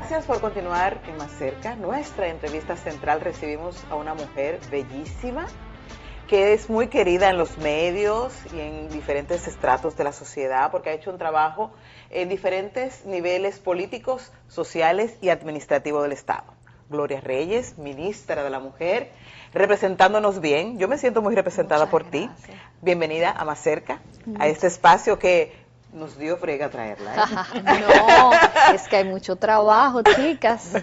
Gracias por continuar en Más Cerca. Nuestra entrevista central recibimos a una mujer bellísima que es muy querida en los medios y en diferentes estratos de la sociedad porque ha hecho un trabajo en diferentes niveles políticos, sociales y administrativos del Estado. Gloria Reyes, ministra de la Mujer, representándonos bien. Yo me siento muy representada por ti. Bienvenida a Más Cerca, a este espacio que nos dio frega traerla, ¿eh? No, es que hay mucho trabajo, chicas.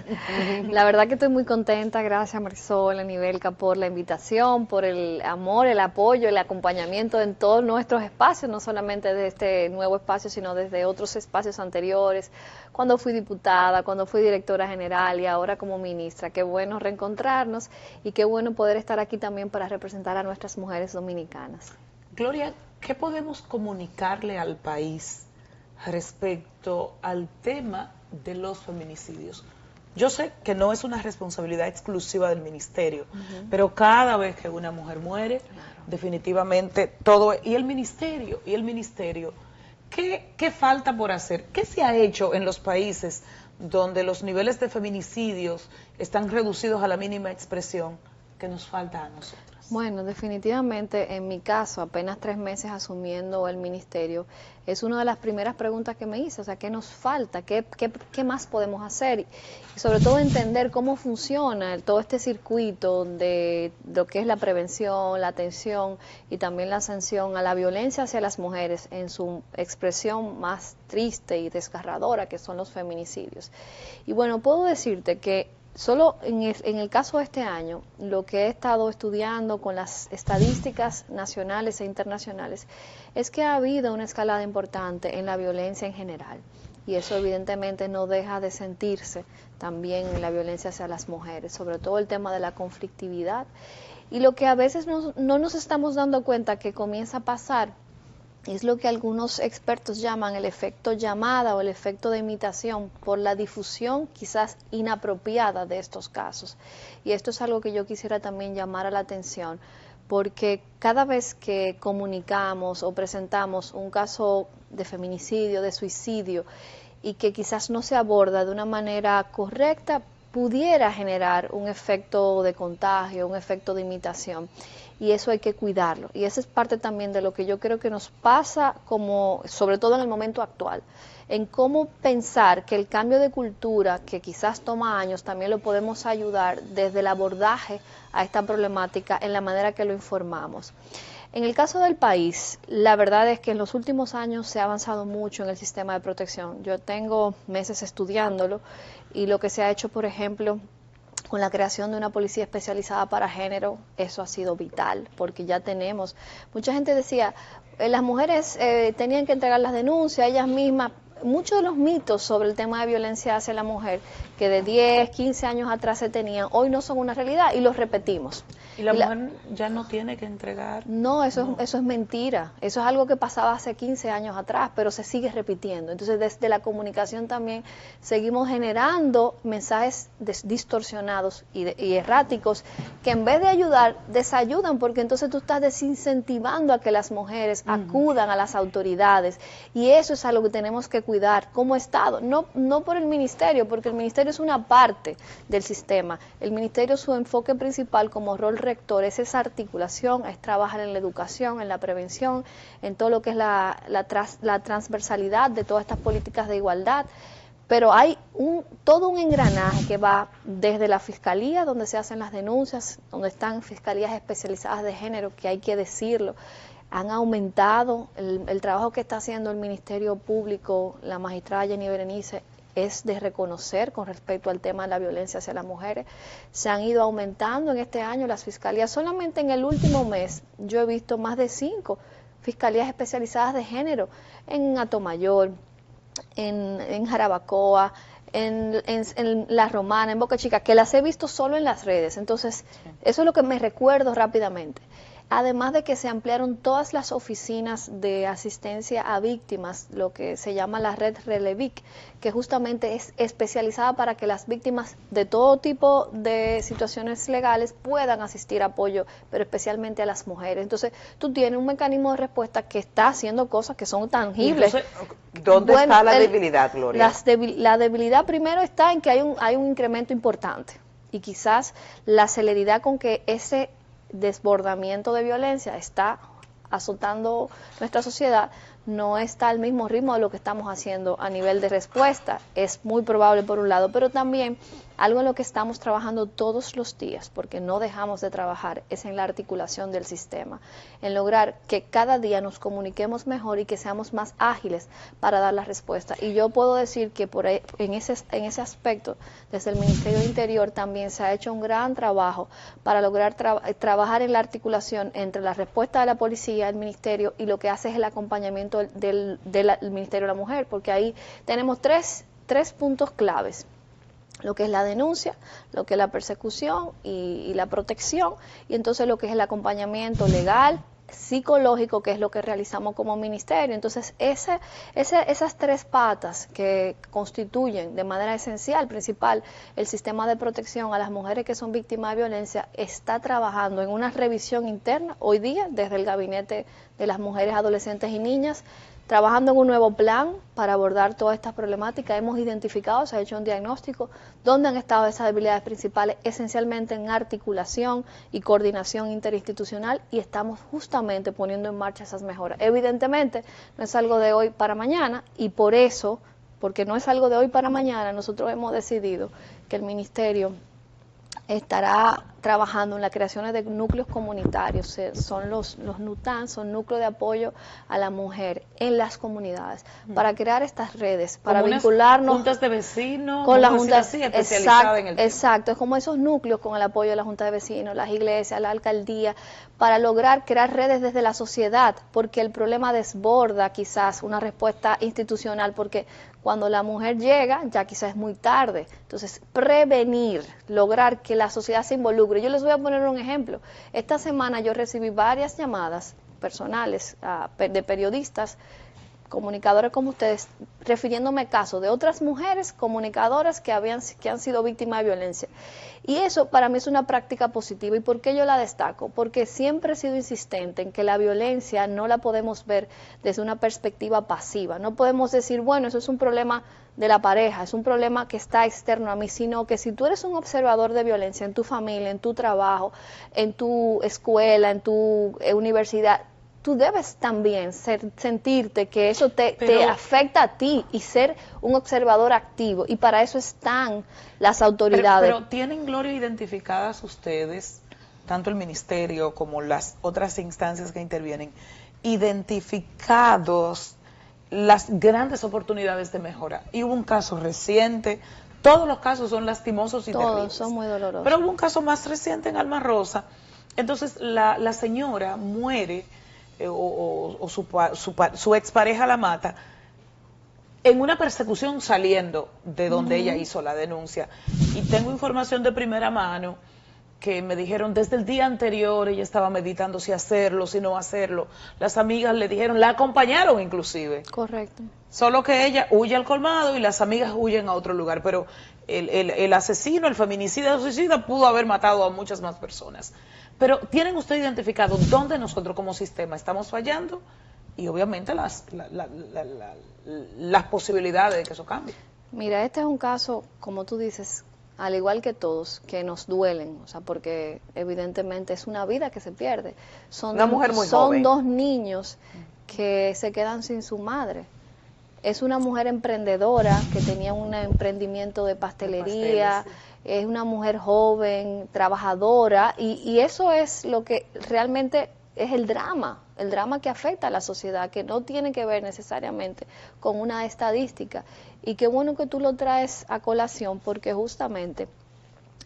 La verdad que estoy muy contenta, gracias Marisol, Anivelka, por la invitación, por el amor, el apoyo, el acompañamiento en todos nuestros espacios, no solamente de este nuevo espacio, sino desde otros espacios anteriores, cuando fui diputada, cuando fui directora general y ahora como ministra. Qué bueno reencontrarnos y qué bueno poder estar aquí también para representar a nuestras mujeres dominicanas. Gloria, ¿qué podemos comunicarle al país respecto al tema de los feminicidios? Yo sé que no es una responsabilidad exclusiva del ministerio, pero cada vez que una mujer muere, definitivamente todo, y el ministerio, ¿qué falta por hacer? ¿Qué se ha hecho en los países donde los niveles de feminicidios están reducidos a la mínima expresión? ¿Qué nos falta a nosotros? Bueno, definitivamente en mi caso, apenas 3 meses asumiendo el ministerio, es una de las primeras preguntas que me hice, o sea, ¿qué nos falta? ¿Qué más podemos hacer? Y sobre todo entender cómo funciona todo este circuito de lo que es la prevención, la atención y también la sanción a la violencia hacia las mujeres en su expresión más triste y desgarradora, que son los feminicidios. Y bueno, puedo decirte que solo en el caso de este año, lo que he estado estudiando con las estadísticas nacionales e internacionales es que ha habido una escalada importante en la violencia en general. Y eso evidentemente no deja de sentirse también en la violencia hacia las mujeres, sobre todo el tema de la conflictividad. Y lo que a veces no nos estamos dando cuenta que comienza a pasar es lo que algunos expertos llaman el efecto llamada o el efecto de imitación por la difusión quizás inapropiada de estos casos. Y esto es algo que yo quisiera también llamar a la atención, porque cada vez que comunicamos o presentamos un caso de feminicidio, de suicidio, y que quizás no se aborda de una manera correcta, pudiera generar un efecto de contagio, un efecto de imitación. Y eso hay que cuidarlo. Y esa es parte también de lo que yo creo que nos pasa, como sobre todo en el momento actual, en cómo pensar que el cambio de cultura, que quizás toma años, también lo podemos ayudar desde el abordaje a esta problemática en la manera que lo informamos. En el caso del país, la verdad es que en los últimos años se ha avanzado mucho en el sistema de protección. Yo tengo meses estudiándolo y lo que se ha hecho, por ejemplo, con la creación de una policía especializada para género, eso ha sido vital, porque ya tenemos, mucha gente decía, las mujeres tenían que entregar las denuncias, ellas mismas. Muchos de los mitos sobre el tema de violencia hacia la mujer, que de 10, 15 años atrás se tenían, hoy no son una realidad y los repetimos. ¿Y la mujer ya no tiene que entregar? No, eso es mentira. Eso es algo que pasaba hace 15 años atrás, pero se sigue repitiendo. Entonces, desde la comunicación también seguimos generando mensajes distorsionados y erráticos que en vez de ayudar, desayudan, porque entonces tú estás desincentivando a que las mujeres acudan a las autoridades. Y eso es algo que tenemos que cuidar como Estado, no por el ministerio, porque el ministerio es una parte del sistema. El ministerio, su enfoque principal como rol rector es esa articulación, es trabajar en la educación, en la prevención, en todo lo que es la transversalidad de todas estas políticas de igualdad. Pero hay todo un engranaje que va desde la fiscalía, donde se hacen las denuncias, donde están fiscalías especializadas de género, que hay que decirlo. Han aumentado el trabajo que está haciendo el Ministerio Público, la magistrada Jenny Berenice, es de reconocer con respecto al tema de la violencia hacia las mujeres. Se han ido aumentando en este año las fiscalías. Solamente en el último mes yo he visto más de 5 fiscalías especializadas de género en Atomayor, en Jarabacoa, en La Romana, en Boca Chica, que las he visto solo en las redes. Entonces, eso es lo que me recuerdo rápidamente. Además de que se ampliaron todas las oficinas de asistencia a víctimas, lo que se llama la red Relevic, que justamente es especializada para que las víctimas de todo tipo de situaciones legales puedan asistir a apoyo, pero especialmente a las mujeres. Entonces, tú tienes un mecanismo de respuesta que está haciendo cosas que son tangibles. Entonces, ¿dónde está la debilidad, Gloria? La debilidad primero está en que hay un incremento importante y quizás la celeridad con que ese desbordamiento de violencia está azotando nuestra sociedad no está al mismo ritmo de lo que estamos haciendo a nivel de respuesta. Es muy probable por un lado, pero también algo en lo que estamos trabajando todos los días, porque no dejamos de trabajar, es en la articulación del sistema, en lograr que cada día nos comuniquemos mejor y que seamos más ágiles para dar la respuesta. Y yo puedo decir que por ahí, en ese aspecto, desde el Ministerio de Interior también se ha hecho un gran trabajo para lograr trabajar en la articulación entre la respuesta de la policía, el Ministerio, y lo que hace es el acompañamiento del Ministerio de la Mujer, porque ahí tenemos tres puntos claves: lo que es la denuncia, lo que es la persecución y la protección, y entonces lo que es el acompañamiento legal, psicológico, que es lo que realizamos como ministerio. Entonces esas tres patas que constituyen de manera esencial, principal, el sistema de protección a las mujeres que son víctimas de violencia, está trabajando en una revisión interna hoy día desde el Gabinete de las Mujeres, Adolescentes y Niñas, trabajando en un nuevo plan para abordar todas estas problemáticas. Hemos identificado, se ha hecho un diagnóstico, dónde han estado esas debilidades principales, esencialmente en articulación y coordinación interinstitucional, y estamos justamente poniendo en marcha esas mejoras. Evidentemente, no es algo de hoy para mañana, y por eso, porque no es algo de hoy para mañana, nosotros hemos decidido que el Ministerio estará trabajando en la creación de núcleos comunitarios, son los NUTAN, son núcleos de apoyo a la mujer en las comunidades, para crear estas redes, para como vincularnos juntas de vecinos, con las juntas especializadas en el tema. Exacto, es como esos núcleos con el apoyo de la junta de vecinos, las iglesias, la alcaldía, para lograr crear redes desde la sociedad, porque el problema desborda quizás una respuesta institucional, porque cuando la mujer llega ya quizás es muy tarde. Entonces, prevenir, lograr que la sociedad se involucre. Yo les voy a poner un ejemplo. Esta semana yo recibí varias llamadas personales de periodistas, comunicadores como ustedes, refiriéndome casos de otras mujeres comunicadoras que han sido víctimas de violencia. Y eso para mí es una práctica positiva. ¿Y por qué yo la destaco? Porque siempre he sido insistente en que la violencia no la podemos ver desde una perspectiva pasiva. No podemos decir, bueno, eso es un problema de la pareja, es un problema que está externo a mí, sino que si tú eres un observador de violencia en tu familia, en tu trabajo, en tu escuela, en tu universidad, tú debes también sentirte que eso te afecta a ti y ser un observador activo, y para eso están las autoridades. Pero ¿tienen, Gloria, identificadas ustedes, tanto el ministerio como las otras instancias que intervienen, identificados las grandes oportunidades de mejora? Y hubo un caso reciente, todos los casos son lastimosos y todos terribles, son muy dolorosos, pero hubo un caso más reciente en Alma Rosa. Entonces la señora muere, o su expareja la mata en una persecución saliendo de donde ella hizo la denuncia. Y tengo información de primera mano que me dijeron desde el día anterior ella estaba meditando si hacerlo, si no hacerlo. Las amigas le dijeron, la acompañaron inclusive. Correcto. Solo que ella huye al colmado y las amigas huyen a otro lugar, pero el asesino, el feminicida, el suicida pudo haber matado a muchas más personas. Pero ¿tienen ustedes identificado dónde nosotros como sistema estamos fallando? Y obviamente las posibilidades de que eso cambie. Mira, este es un caso, como tú dices, al igual que todos, que nos duelen, o sea, porque evidentemente es una vida que se pierde. Una mujer muy joven. Son dos niños que se quedan sin su madre. Es una mujer emprendedora que tenía un emprendimiento de pastelería, es una mujer joven, trabajadora, y eso es lo que realmente es el drama que afecta a la sociedad, que no tiene que ver necesariamente con una estadística. Y qué bueno que tú lo traes a colación, porque justamente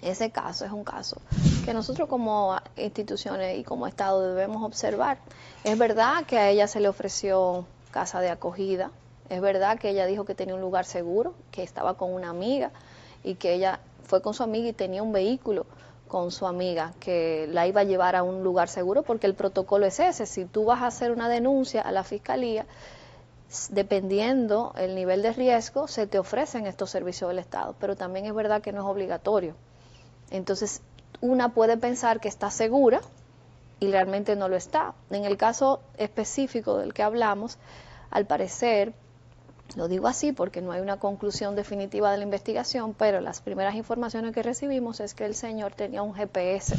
ese caso es un caso que nosotros como instituciones y como Estado debemos observar. Es verdad que a ella se le ofreció casa de acogida, es verdad que ella dijo que tenía un lugar seguro, que estaba con una amiga y que ella fue con su amiga y tenía un vehículo, con su amiga que la iba a llevar a un lugar seguro, porque el protocolo es ese. Si tú vas a hacer una denuncia a la fiscalía, dependiendo el nivel de riesgo, se te ofrecen estos servicios del Estado, pero también es verdad que no es obligatorio. Entonces, una puede pensar que está segura y realmente no lo está. En el caso específico del que hablamos, al parecer, lo digo así porque no hay una conclusión definitiva de la investigación, pero las primeras informaciones que recibimos es que el señor tenía un GPS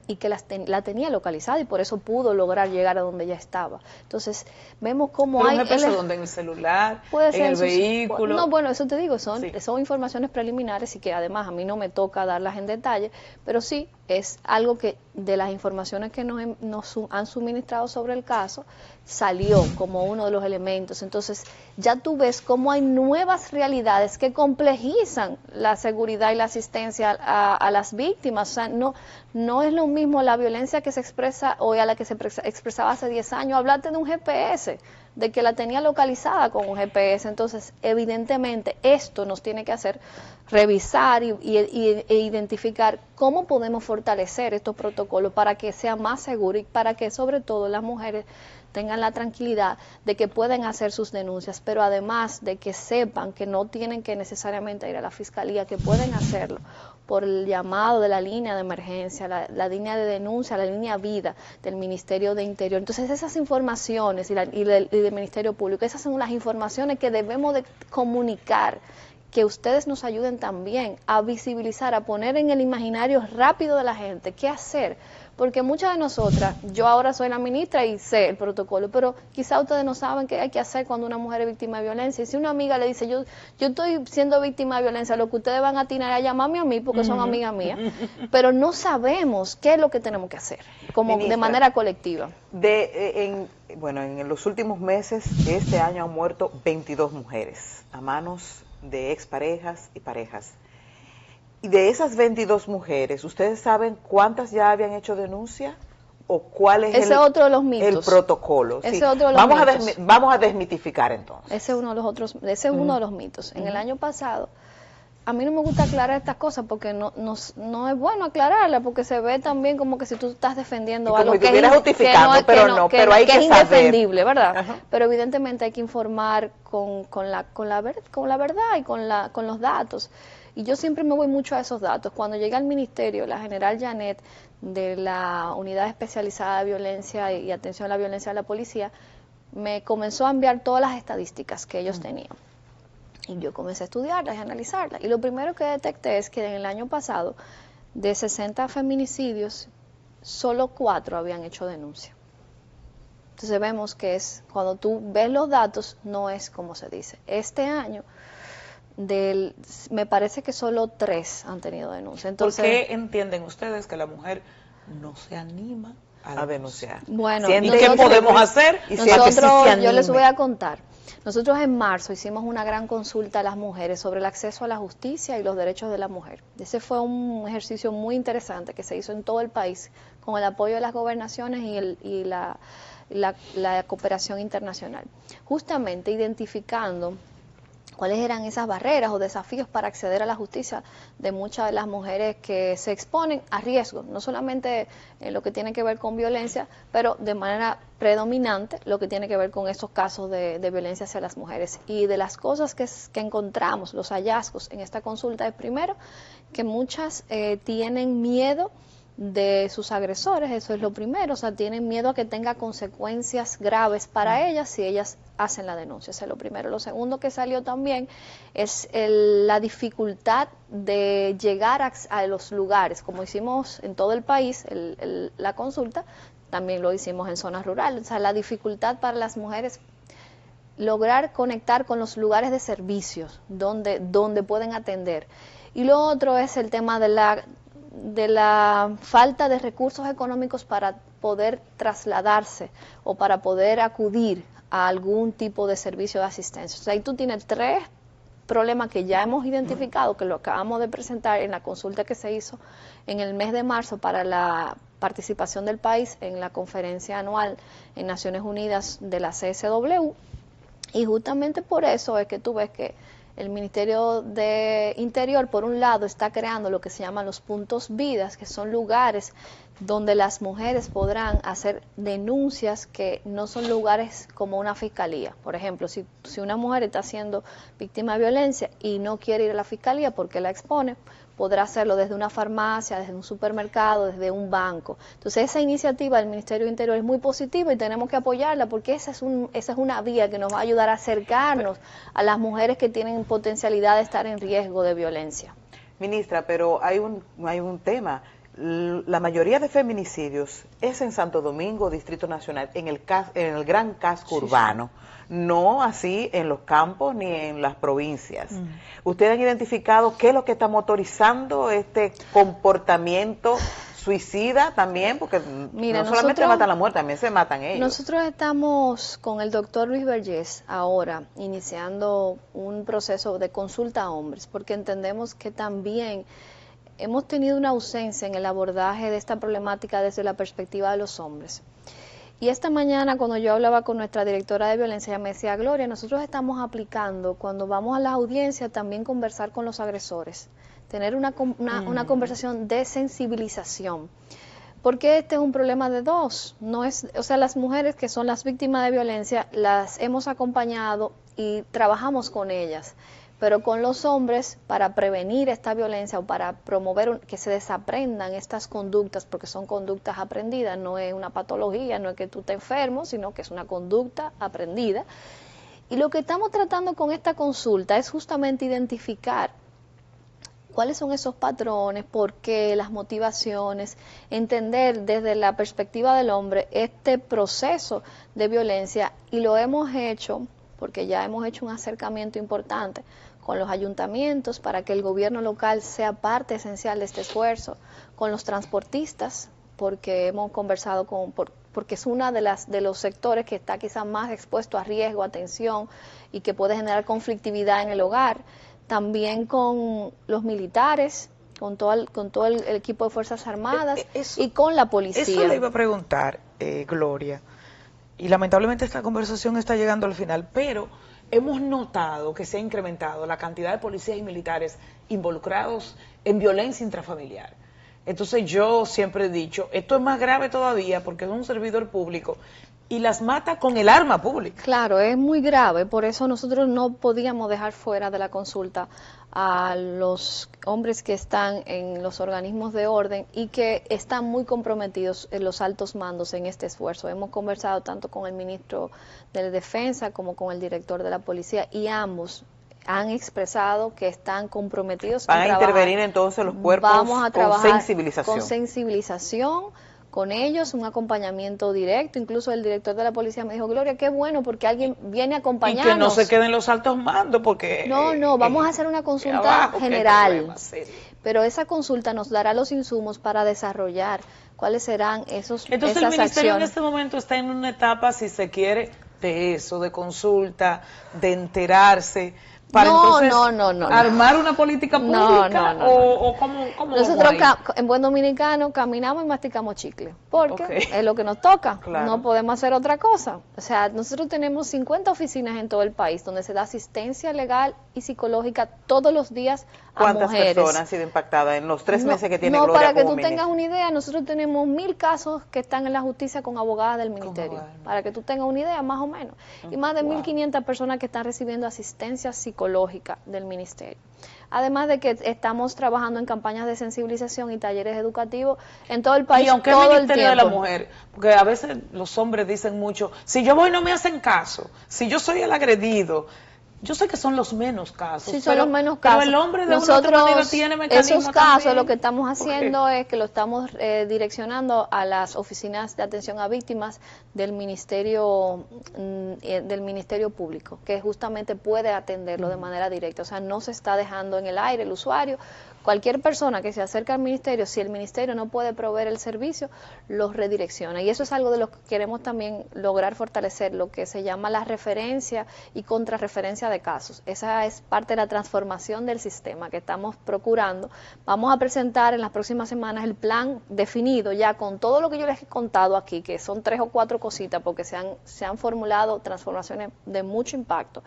y que la tenía localizada, y por eso pudo lograr llegar a donde ella estaba. Entonces, vemos cómo ¿pero hay... un GPS donde? ¿En el celular? Puede ¿En ser el vehículo? No, bueno, eso te digo, son Sí. informaciones preliminares y que además a mí no me toca darlas en detalle, pero sí es algo que de las informaciones que nos han suministrado sobre el caso, salió como uno de los elementos. Entonces, ya tú ves cómo hay nuevas realidades que complejizan la seguridad y la asistencia a las víctimas. O sea, no es lo mismo la violencia que se expresa hoy a la que se expresaba hace 10 años. Hablarte de un GPS, de que la tenía localizada con un GPS. Entonces, evidentemente, esto nos tiene que hacer revisar e identificar cómo podemos fortalecer estos protocolos para que sea más seguro y para que, sobre todo, las mujeres tengan la tranquilidad de que pueden hacer sus denuncias, pero además de que sepan que no tienen que necesariamente ir a la fiscalía, que pueden hacerlo por el llamado de la línea de emergencia, la línea de denuncia, la línea vida del Ministerio de Interior. Entonces, esas informaciones y del Ministerio Público, esas son las informaciones que debemos de comunicar, que ustedes nos ayuden también a visibilizar, a poner en el imaginario rápido de la gente qué hacer, porque muchas de nosotras, yo ahora soy la ministra y sé el protocolo, pero quizá ustedes no saben qué hay que hacer cuando una mujer es víctima de violencia. Y si una amiga le dice, yo estoy siendo víctima de violencia, lo que ustedes van a atinar es a llamarme a mí porque son amigas mías, pero no sabemos qué es lo que tenemos que hacer, como Ministra, de manera colectiva. Bueno, en los últimos meses, este año han muerto 22 mujeres a manos de exparejas y parejas. Y de esas 22 mujeres, ¿ustedes saben cuántas ya habían hecho denuncia? ¿O cuál es otro de los mitos. El protocolo? Ese Sí. otro de los mitos. Vamos a desmitificar entonces. Ese es uno de los mitos. En el año pasado, a mí no me gusta aclarar estas cosas porque no es bueno aclararlas, porque se ve también como que si tú estás defendiendo algo que es indefendible, ¿verdad? Ajá. Pero evidentemente hay que informar con la verdad y con los datos. Y yo siempre me voy mucho a esos datos. Cuando llegué al ministerio, la general Janet, de la Unidad Especializada de Violencia y Atención a la Violencia de la Policía, me comenzó a enviar todas las estadísticas que ellos tenían. Y yo comencé a estudiarlas y a analizarlas. Y lo primero que detecté es que en el año pasado, de 60 feminicidios, solo 4 habían hecho denuncia. Entonces vemos que cuando tú ves los datos, no es como se dice. Este año, me parece que solo 3 han tenido denuncia. Entonces, ¿por qué entienden ustedes que la mujer no se anima a denunciar? Bueno, ¿y qué podemos hacer? Yo les voy a contar. Nosotros en marzo hicimos una gran consulta a las mujeres sobre el acceso a la justicia y los derechos de la mujer. Ese fue un ejercicio muy interesante que se hizo en todo el país con el apoyo de las gobernaciones y la cooperación internacional. Justamente identificando cuáles eran esas barreras o desafíos para acceder a la justicia de muchas de las mujeres que se exponen a riesgo, no solamente en lo que tiene que ver con violencia, pero de manera predominante lo que tiene que ver con esos casos de violencia hacia las mujeres. Y de las cosas que encontramos, los hallazgos en esta consulta, es primero que muchas tienen miedo de sus agresores, eso es lo primero, o sea, tienen miedo a que tenga consecuencias graves para ellas si ellas hacen la denuncia, eso es lo primero. Lo segundo que salió también es la dificultad de llegar a los lugares, como hicimos en todo el país, la consulta, también lo hicimos en zonas rurales, o sea, la dificultad para las mujeres lograr conectar con los lugares de servicios donde pueden atender. Y lo otro es el tema de la falta de recursos económicos para poder trasladarse o para poder acudir a algún tipo de servicio de asistencia. O sea, ahí tú tienes 3 problemas que ya hemos identificado, que lo acabamos de presentar en la consulta que se hizo en el mes de marzo para la participación del país en la conferencia anual en Naciones Unidas de la CSW, y justamente por eso es que tú ves que El Ministerio de Interior, por un lado, está creando lo que se llaman los puntos vidas, que son lugares donde las mujeres podrán hacer denuncias que no son lugares como una fiscalía. Por ejemplo, si una mujer está siendo víctima de violencia y no quiere ir a la fiscalía porque la expone, podrá hacerlo desde una farmacia, desde un supermercado, desde un banco. Entonces, esa iniciativa del Ministerio de Interior es muy positiva y tenemos que apoyarla porque esa es una vía que nos va a ayudar a acercarnos a las mujeres que tienen potencialidad de estar en riesgo de violencia. Ministra, pero hay un tema. La mayoría de feminicidios es en Santo Domingo, Distrito Nacional, en el gran casco urbano, no así en los campos ni en las provincias. ¿Ustedes han identificado qué es lo que está motorizando este comportamiento suicida también? Porque no solamente matan a la muerte, también se matan ellos. Nosotros estamos con el doctor Luis Vergés ahora iniciando un proceso de consulta a hombres, porque entendemos que también hemos tenido una ausencia en el abordaje de esta problemática desde la perspectiva de los hombres. Y esta mañana, cuando yo hablaba con nuestra directora de violencia, ella me decía, Gloria, nosotros estamos aplicando, cuando vamos a la audiencia, también conversar con los agresores, tener una conversación de sensibilización. Porque este es un problema de dos, las mujeres que son las víctimas de violencia, las hemos acompañado y trabajamos con ellas. Pero con los hombres, para prevenir esta violencia o para promover que se desaprendan estas conductas, porque son conductas aprendidas, no es una patología, no es que tú estés enfermo, sino que es una conducta aprendida. Y lo que estamos tratando con esta consulta es justamente identificar cuáles son esos patrones, por qué, las motivaciones, entender desde la perspectiva del hombre este proceso de violencia, y lo hemos hecho porque ya hemos hecho un acercamiento importante con los ayuntamientos para que el gobierno local sea parte esencial de este esfuerzo, con los transportistas, porque hemos conversado porque es uno de los sectores que está quizás más expuesto a riesgo, a tensión y que puede generar conflictividad en el hogar, también con los militares, con todo el equipo de Fuerzas Armadas y con la policía. Eso le iba a preguntar, Gloria. Y lamentablemente esta conversación está llegando al final, pero hemos notado que se ha incrementado la cantidad de policías y militares involucrados en violencia intrafamiliar. Entonces yo siempre he dicho, esto es más grave todavía porque es un servidor público y las mata con el arma pública. Claro, es muy grave, por eso nosotros no podíamos dejar fuera de la consulta a los hombres que están en los organismos de orden y que están muy comprometidos en los altos mandos en este esfuerzo. Hemos conversado tanto con el ministro de Defensa como con el director de la policía y ambos han expresado que están comprometidos. Van a intervenir entonces los cuerpos. Vamos a trabajar con sensibilización con ellos, un acompañamiento directo. Incluso el director de la policía me dijo, Gloria, qué bueno, porque alguien viene a acompañarnos. Y que no se queden los altos mandos, porque... No, vamos a hacer una consulta general, pero esa consulta nos dará los insumos para desarrollar cuáles serán esas acciones. Entonces el ministerio en este momento está en una etapa, si se quiere, de eso, de consulta, de enterarse, para armar una política pública, o cómo nosotros en buen dominicano caminamos y masticamos chicle, porque es lo que nos toca, no podemos hacer otra cosa. O sea, nosotros tenemos 50 oficinas en todo el país donde se da asistencia legal y psicológica todos los días a mujeres. ¿Cuántas personas han sido impactadas en los 3 meses que tiene Gloria para que como tú ministra? tengas una idea, nosotros tenemos 1000 casos que están en la justicia con abogadas del ministerio, para que tú tengas una idea más o menos, y más de 1500 personas que están recibiendo asistencia psicológica del ministerio. Además de que estamos trabajando en campañas de sensibilización y talleres educativos en todo el país. Y aunque todo el Ministerio el de la Mujer, porque a veces los hombres dicen mucho, si yo voy no me hacen caso, si yo soy el agredido. Yo sé que son los menos casos, sí, son los menos casos. Pero el hombre de una u otra manera tiene mecanismos. Esos casos también. lo que estamos haciendo es que lo estamos direccionando a las oficinas de atención a víctimas del Ministerio Público, que justamente puede atenderlo de manera directa. O sea, no se está dejando en el aire el usuario. Cualquier persona que se acerca al ministerio, si el ministerio no puede proveer el servicio, los redirecciona. Y eso es algo de lo que queremos también lograr fortalecer, lo que se llama la referencia y contrarreferencia de casos. Esa es parte de la transformación del sistema que estamos procurando. Vamos a presentar en las próximas semanas el plan definido ya con todo lo que yo les he contado aquí, que son 3 o 4 cositas, porque se han formulado transformaciones de mucho impacto,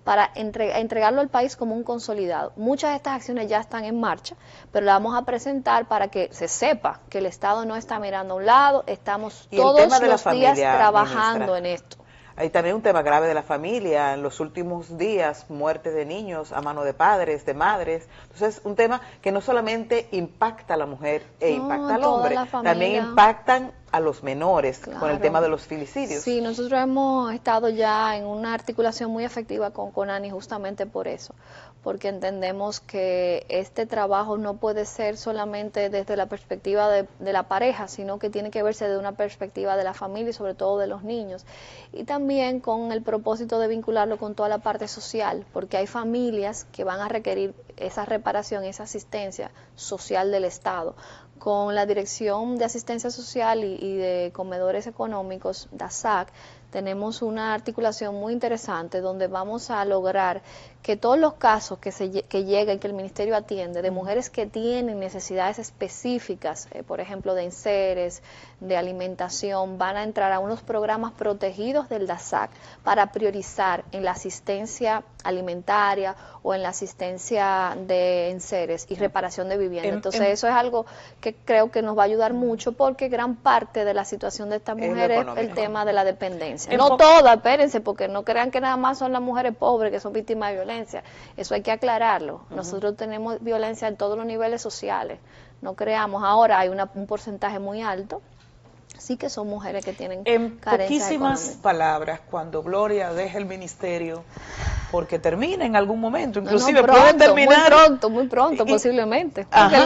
para entregarlo al país como un consolidado. Muchas de estas acciones ya están en marcha, pero las vamos a presentar para que se sepa que el Estado no está mirando a un lado, estamos todos los días trabajando en esto. Hay también un tema grave de la familia, en los últimos días, muerte de niños a mano de padres, de madres. Entonces, un tema que no solamente impacta a la mujer impacta al hombre, también impactan a los menores, claro, con el tema de los filicidios. Sí, nosotros hemos estado ya en una articulación muy efectiva con CONANI justamente por eso, porque entendemos que este trabajo no puede ser solamente desde la perspectiva de la pareja, sino que tiene que verse desde una perspectiva de la familia y sobre todo de los niños. Y también con el propósito de vincularlo con toda la parte social, porque hay familias que van a requerir esa reparación, esa asistencia social del Estado. Con la Dirección de Asistencia Social y de Comedores Económicos, DASAC, tenemos una articulación muy interesante donde vamos a lograr que todos los casos que lleguen, que el Ministerio atiende, de mujeres que tienen necesidades específicas, por ejemplo, de enseres, de alimentación, van a entrar a unos programas protegidos del DASAC para priorizar en la asistencia alimentaria o en la asistencia de enseres y reparación de vivienda. Entonces eso es algo que creo que nos va a ayudar mucho, porque gran parte de la situación de estas mujeres es el tema de la dependencia. No todas, espérense, porque no crean que nada más son las mujeres pobres que son víctimas de violencia. Eso hay que aclararlo. Nosotros tenemos violencia en todos los niveles sociales. No creamos. Ahora hay un porcentaje muy alto. Sí que son mujeres que tienen carencias poquísimas económicas. Palabras, cuando Gloria deje el ministerio, porque termina en algún momento, inclusive pronto, puede terminar muy pronto posiblemente, porque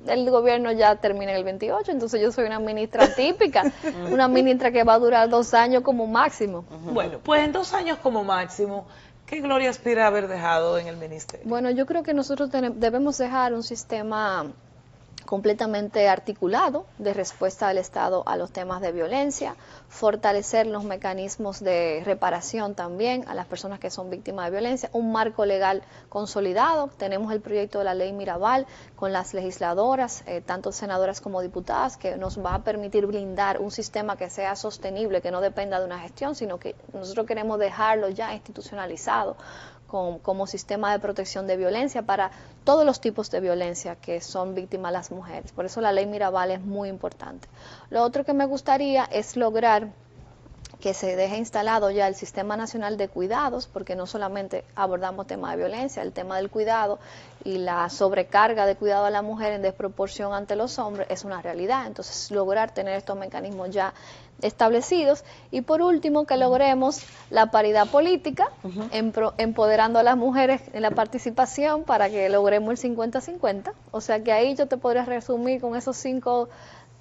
el gobierno ya termina en el 28, entonces yo soy una ministra típica, una ministra que va a durar 2 años como máximo. Bueno, pues en 2 años como máximo, ¿qué Gloria aspira a haber dejado en el ministerio? Bueno, yo creo que nosotros debemos dejar un sistema completamente articulado de respuesta del Estado a los temas de violencia, fortalecer los mecanismos de reparación también a las personas que son víctimas de violencia, un marco legal consolidado. Tenemos el proyecto de la ley Mirabal con las legisladoras, tanto senadoras como diputadas, que nos va a permitir blindar un sistema que sea sostenible, que no dependa de una gestión, sino que nosotros queremos dejarlo ya institucionalizado como sistema de protección de violencia para todos los tipos de violencia que son víctimas las mujeres. Por eso la ley Mirabal es muy importante. Lo otro que me gustaría es lograr que se deje instalado ya el Sistema Nacional de Cuidados, porque no solamente abordamos temas de violencia, el tema del cuidado y la sobrecarga de cuidado a la mujer en desproporción ante los hombres es una realidad. Entonces, lograr tener estos mecanismos ya establecidos. Y por último, que logremos la paridad política, empoderando a las mujeres en la participación para que logremos el 50-50. O sea que ahí yo te podría resumir con esos 5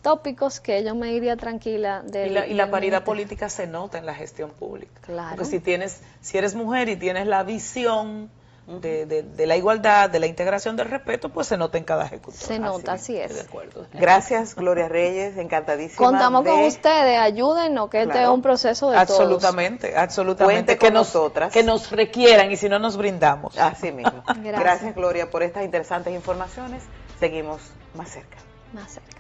tópicos que yo me iría tranquila. Y la paridad política se nota en la gestión pública. Claro. Porque si eres mujer y tienes la visión de la igualdad, de la integración, del respeto, pues se nota en cada ejecutor. Se nota, así es. De acuerdo. Gracias, Gloria Reyes, encantadísima. Contamos con ustedes, ayúdennos, que este es un proceso de absolutamente, todos. Absolutamente, con nosotras. Que nos requieran y si no nos brindamos. Así mismo. Gracias, Gloria, por estas interesantes informaciones. Seguimos más cerca. Más cerca.